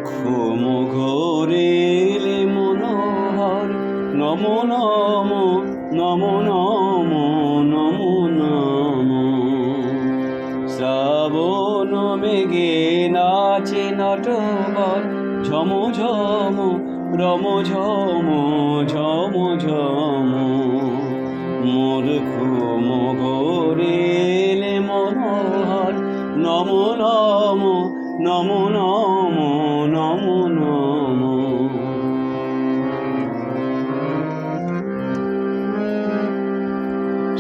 ঘুম ঘোরেলে মনোহর নমো নমো নমো নমো নমো নমো। শ্রাবণ মেঘে নাচে নটবর ঝম ঝম রম ঝম ঝম ঝম। মোর ঘুম ঘোরেলে মনোহর নমো নমো নমো নমো নমো নমো।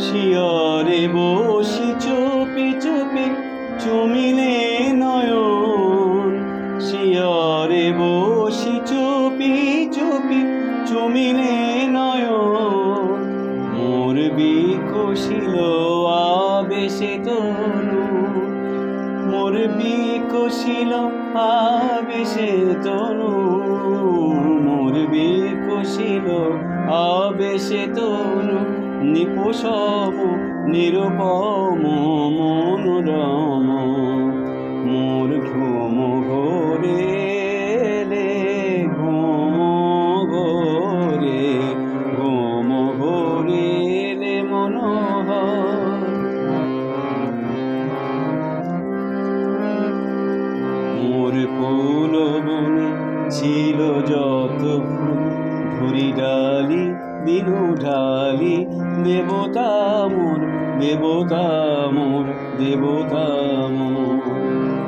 শিয়রে বসি চুপি চুপি চুমিলে নয়ন। শিয়রে বসি চুপি চুপি চুমিলে নয়ন। মোর বিকশিল আবেশে তনু। মোর বিকশিল আবেশে তনু। মোর বিকশিল আবেশে তনু। নিপোষম নিরুপম মনোরম। মোর ঘুম ঘোরেলে ঘুম ঘোরে ঘুম ঘোরেলে মনোহর। মোর ফুল বনে ছিল যত ফুল ধরি ডালি দিনু ঢালি। দেবতা মোর দেবতা মোর দেবতা মোর।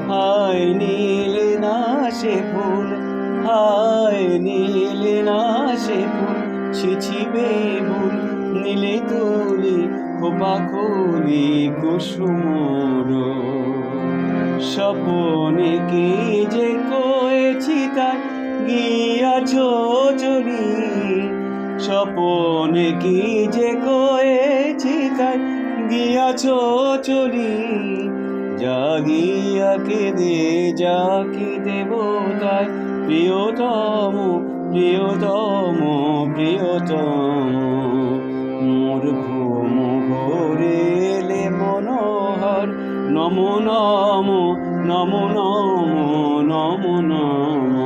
হায় নীলে না সে ফুল হায় নীলে না সে ফুল। ছিছিবে ভুল নীলে তুলি খোপা খুলি কুসুমর। স্বপনে কি যে কয়েছি তাই গিয়াছ চলি। স্বপনে কি যে কয়েছি তাই গিয়াছ চলি। জাগিয়া কেঁদে যাকি দেবতায় প্রিয়তম প্রিয়তম প্রিয়তম। মোর ঘুম ঘোরেলে মনোহর নমো নমো নমো নমো নমো নমো।